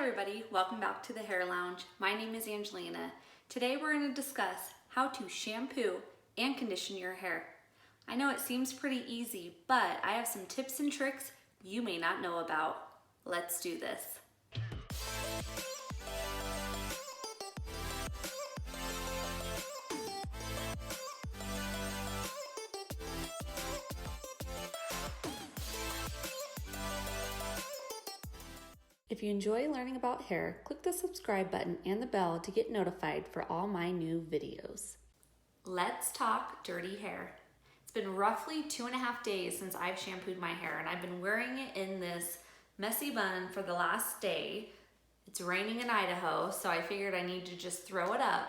everybody, welcome back to the Hair Lounge. My name is Angelina. Today we're going to discuss how to shampoo and condition your hair. I know it seems pretty easy, but I have some tips and tricks you may not know about. Let's do this. If you enjoy learning about hair, click the subscribe button and the bell to get notified for all my new videos. Let's talk dirty hair. It's been roughly 2.5 days since I've shampooed my hair, and I've been wearing it in this messy bun for the last day. It's raining in Idaho, so I figured I need to just throw it up.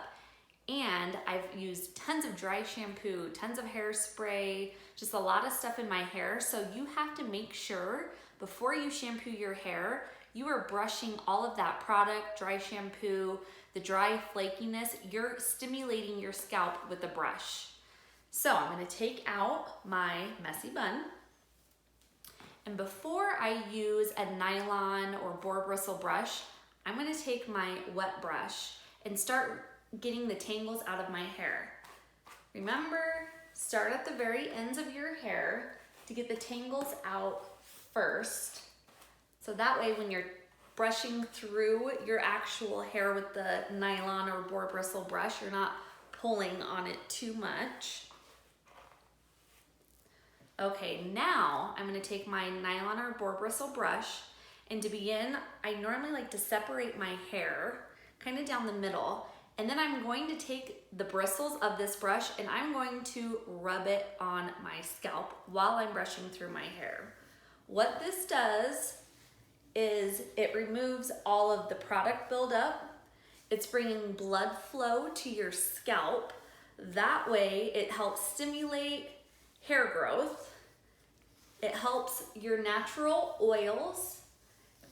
And I've used tons of dry shampoo, tons of hairspray, just a lot of stuff in my hair. So you have to make sure before you shampoo your hair, you are brushing all of that product, dry shampoo, the dry flakiness, you're stimulating your scalp with the brush. So I'm gonna take out my messy bun. And before I use a nylon or boar bristle brush, I'm gonna take my wet brush and start getting the tangles out of my hair. Remember, start at the very ends of your hair to get the tangles out first. So that way when you're brushing through your actual hair with the nylon or boar bristle brush, you're not pulling on it too much. Okay, now I'm gonna take my nylon or boar bristle brush, and to begin, I normally like to separate my hair kind of down the middle, and then I'm going to take the bristles of this brush and I'm going to rub it on my scalp while I'm brushing through my hair. What this does is it removes all of the product buildup. It's bringing blood flow to your scalp. That way it helps stimulate hair growth. It helps your natural oils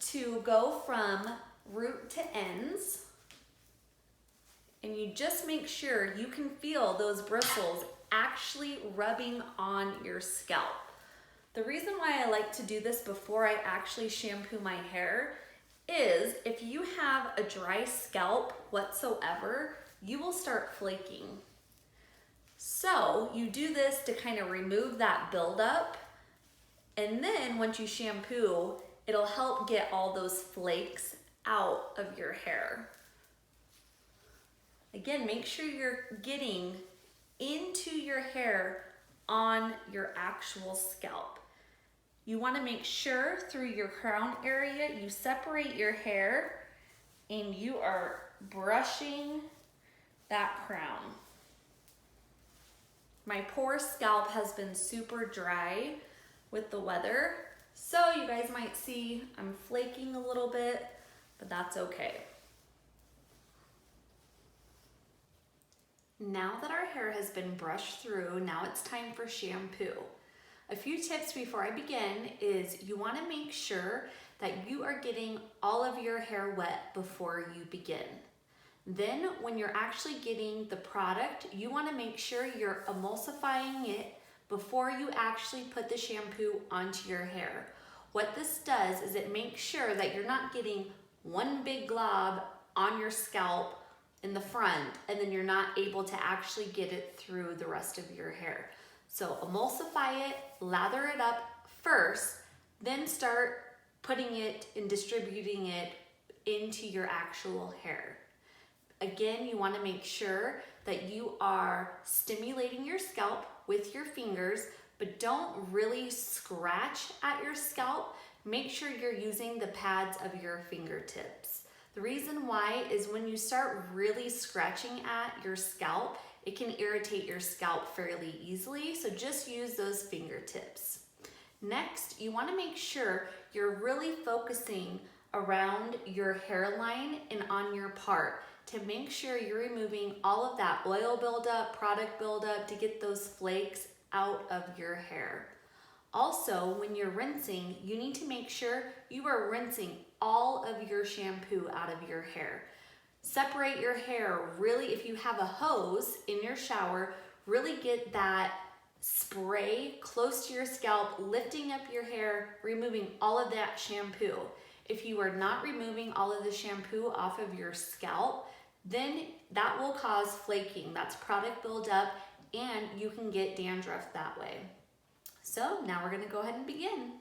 to go from root to ends. And you just make sure you can feel those bristles actually rubbing on your scalp. The reason why I like to do this before I actually shampoo my hair is if you have a dry scalp whatsoever, you will start flaking. So you do this to kind of remove that buildup, and then once you shampoo, it'll help get all those flakes out of your hair. Again, make sure you're getting into your hair on your actual scalp. You want to make sure through your crown area you separate your hair and you are brushing that crown. My poor scalp has been super dry with the weather, so you guys might see I'm flaking a little bit, but that's okay. Now that our hair has been brushed through, now it's time for shampoo. A few tips before I begin is you want to make sure that you are getting all of your hair wet before you begin. Then when you're actually getting the product, you want to make sure you're emulsifying it before you actually put the shampoo onto your hair. What this does is it makes sure that you're not getting one big glob on your scalp in the front and then you're not able to actually get it through the rest of your hair. So emulsify it, lather it up first, then start putting it and distributing it into your actual hair. Again, you want to make sure that you are stimulating your scalp with your fingers, but don't really scratch at your scalp. Make sure you're using the pads of your fingertips. The reason why is when you start really scratching at your scalp, it can irritate your scalp fairly easily, so just use those fingertips. Next, you want to make sure you're really focusing around your hairline and on your part to make sure you're removing all of that oil buildup, product buildup to get those flakes out of your hair. Also, when you're rinsing, you need to make sure you are rinsing all of your shampoo out of your hair. Separate your hair really, if you have a hose in your shower, really get that spray close to your scalp, lifting up your hair, removing all of that shampoo. If you are not removing all of the shampoo off of your scalp, then that will cause flaking. That's product buildup, and you can get dandruff that way. So now we're gonna go ahead and begin.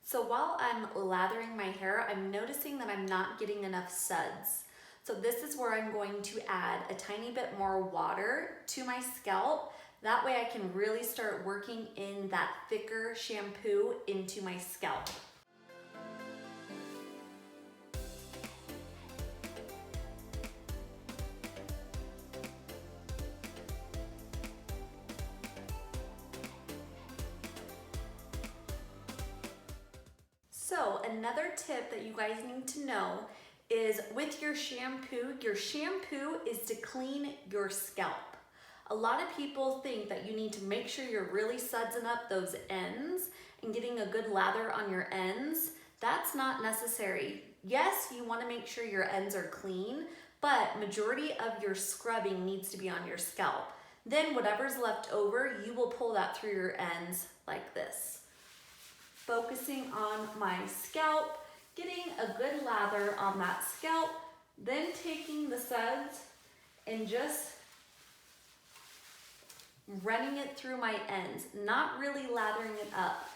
So while I'm lathering my hair, I'm noticing that I'm not getting enough suds. So this is where I'm going to add a tiny bit more water to my scalp. That way I can really start working in that thicker shampoo into my scalp. So another tip that you guys need to know is with your shampoo is to clean your scalp. A lot of people think that you need to make sure you're really sudsing up those ends and getting a good lather on your ends. That's not necessary. Yes, you want to make sure your ends are clean, but majority of your scrubbing needs to be on your scalp. Then whatever's left over, you will pull that through your ends like this. Focusing on my scalp, getting a good lather on that scalp, then taking the suds and just running it through my ends, not really lathering it up.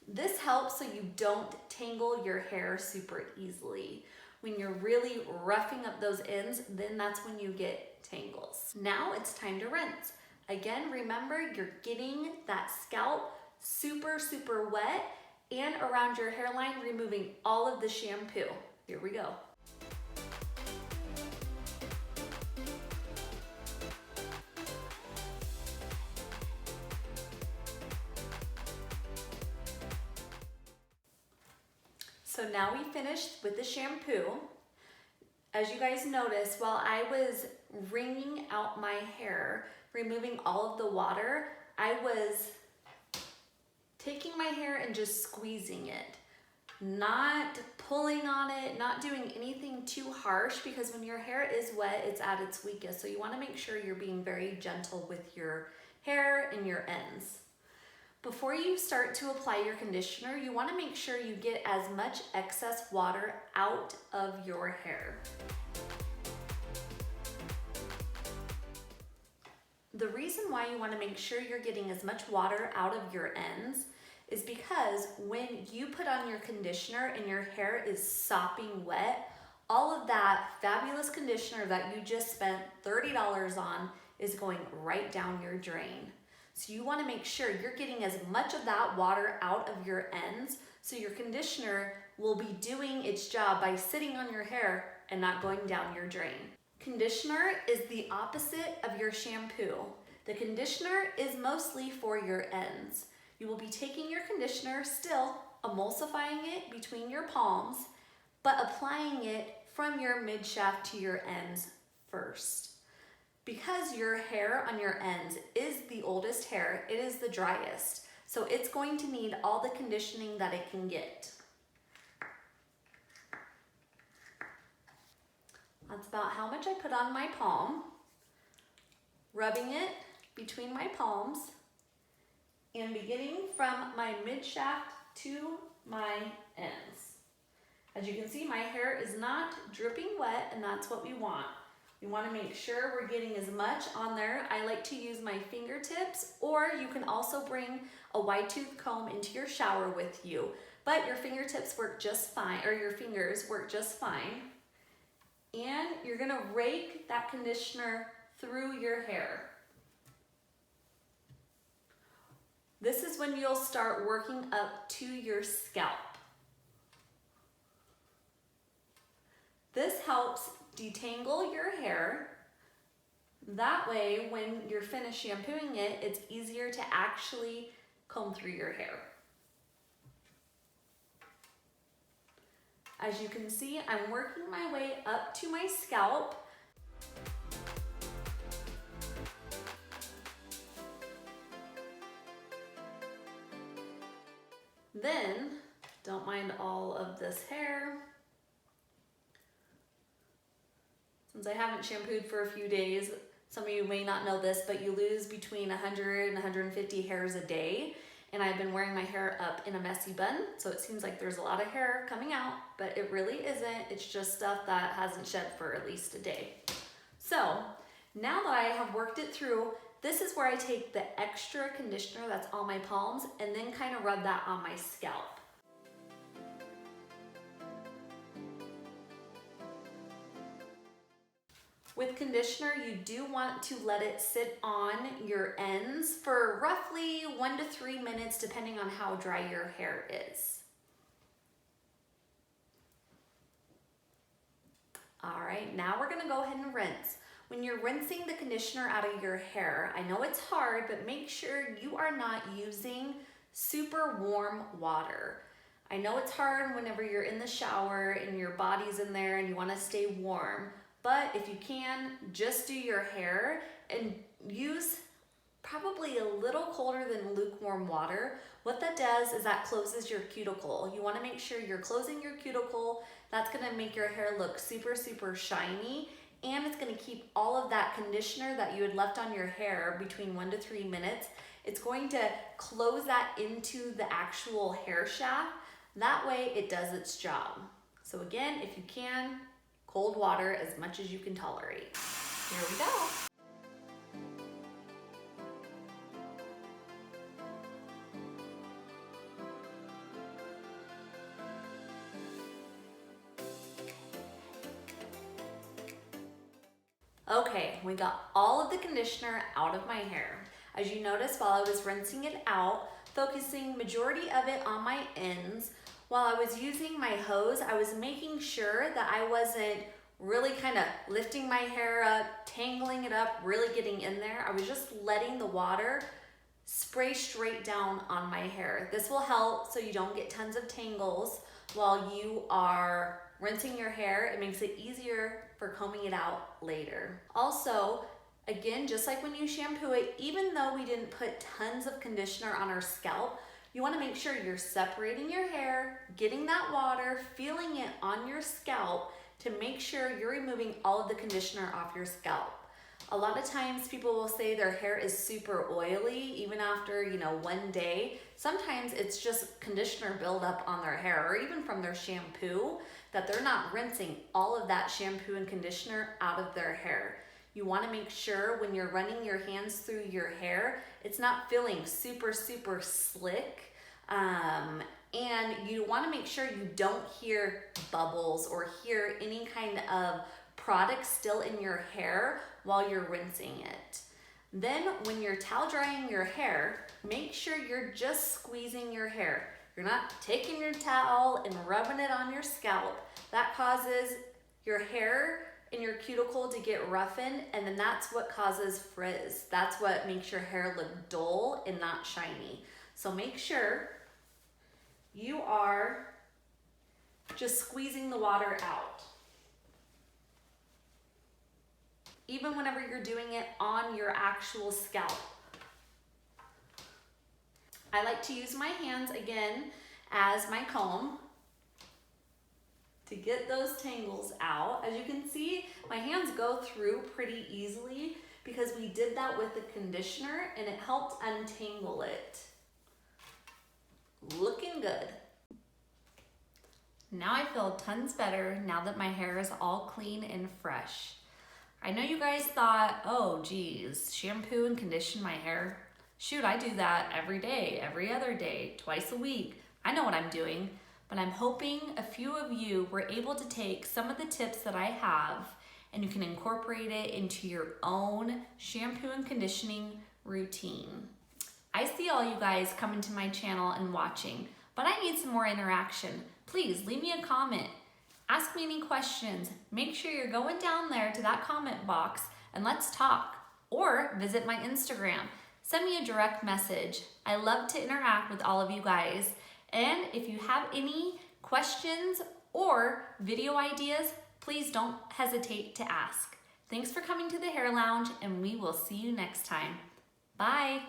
This helps so you don't tangle your hair super easily. When you're really roughing up those ends, then that's when you get tangles. Now it's time to rinse. Again, remember you're getting that scalp super wet and around your hairline, removing all of the shampoo. Here we go. So now we finished with the shampoo. As you guys noticed, while I was wringing out my hair, removing all of the water, I was taking my hair and just squeezing it, not pulling on it, not doing anything too harsh, because when your hair is wet, it's at its weakest. So you want to make sure you're being very gentle with your hair and your ends. Before you start to apply your conditioner, you want to make sure you get as much excess water out of your hair. The reason why you want to make sure you're getting as much water out of your ends is because when you put on your conditioner and your hair is sopping wet, all of that fabulous conditioner that you just spent $30 on is going right down your drain. So you want to make sure you're getting as much of that water out of your ends so your conditioner will be doing its job by sitting on your hair and not going down your drain. Conditioner is the opposite of your shampoo. The conditioner is mostly for your ends. You will be taking your conditioner, still emulsifying it between your palms, but applying it from your mid shaft to your ends first. Because your hair on your ends is the oldest hair, it is the driest. So it's going to need all the conditioning that it can get. That's about how much I put on my palm, rubbing it between my palms and beginning from my mid shaft to my ends. As you can see, my hair is not dripping wet, and that's what we want. We want to make sure we're getting as much on there. I like to use my fingertips, or you can also bring a wide tooth comb into your shower with you, but your fingertips work just fine, or your fingers work just fine. And you're gonna rake that conditioner through your hair. This is when you'll start working up to your scalp. This helps detangle your hair. That way, when you're finished shampooing it, it's easier to actually comb through your hair. As you can see, I'm working my way up to my scalp. Then, don't mind all of this hair. Since I haven't shampooed for a few days, some of you may not know this, but you lose between 100 and 150 hairs a day. And I've been wearing my hair up in a messy bun, so it seems like there's a lot of hair coming out, but it really isn't. It's just stuff that hasn't shed for at least a day. So now that I have worked it through, this is where I take the extra conditioner that's on my palms and then kind of rub that on my scalp. With conditioner, you do want to let it sit on your ends for roughly 1 to 3 minutes, depending on how dry your hair is. All right, now we're gonna go ahead and rinse. When you're rinsing the conditioner out of your hair, I know it's hard, but make sure you are not using super warm water. I know it's hard whenever you're in the shower and your body's in there and you wanna stay warm. But if you can, just do your hair and use probably a little colder than lukewarm water. What that does is that closes your cuticle. You wanna make sure you're closing your cuticle. That's gonna make your hair look super, super shiny, and it's gonna keep all of that conditioner that you had left on your hair between 1 to 3 minutes. It's going to close that into the actual hair shaft. That way it does its job. So again, if you can, cold water as much as you can tolerate. Here we go. Okay, we got all of the conditioner out of my hair. As you notice, while I was rinsing it out, focusing majority of it on my ends, while I was using my hose, I was making sure that I wasn't really kind of lifting my hair up, tangling it up, really getting in there. I was just letting the water spray straight down on my hair. This will help so you don't get tons of tangles while you are rinsing your hair. It makes it easier for combing it out later. Also, again, just like when you shampoo it, even though we didn't put tons of conditioner on our scalp, you want to make sure you're separating your hair, getting that water, feeling it on your scalp to make sure you're removing all of the conditioner off your scalp. A lot of times people will say their hair is super oily even after, 1 day. Sometimes it's just conditioner buildup on their hair, or even from their shampoo, that they're not rinsing all of that shampoo and conditioner out of their hair. You want to make sure when you're running your hands through your hair, it's not feeling super, super slick. And you want to make sure you don't hear bubbles or hear any kind of product still in your hair while you're rinsing it. Then when you're towel drying your hair, make sure you're just squeezing your hair. You're not taking your towel and rubbing it on your scalp. That causes your hair and your cuticle to get roughened, and then that's what causes frizz. That's what makes your hair look dull and not shiny. So make sure you are just squeezing the water out. Even whenever you're doing it on your actual scalp. I like to use my hands again as my comb to get those tangles out. As you can see, my hands go through pretty easily because we did that with the conditioner and it helped untangle it. Looking good. Now I feel tons better now that my hair is all clean and fresh. I know you guys thought, oh geez, shampoo and condition my hair? Shoot, I do that every day, every other day, twice a week. I know what I'm doing, but I'm hoping a few of you were able to take some of the tips that I have and you can incorporate it into your own shampoo and conditioning routine. I see all you guys coming to my channel and watching, but I need some more interaction. Please leave me a comment. Ask me any questions. Make sure you're going down there to that comment box and let's talk. Or visit my Instagram. Send me a direct message. I love to interact with all of you guys. And if you have any questions or video ideas, please don't hesitate to ask. Thanks for coming to the Hair Lounge, and we will see you next time. Bye.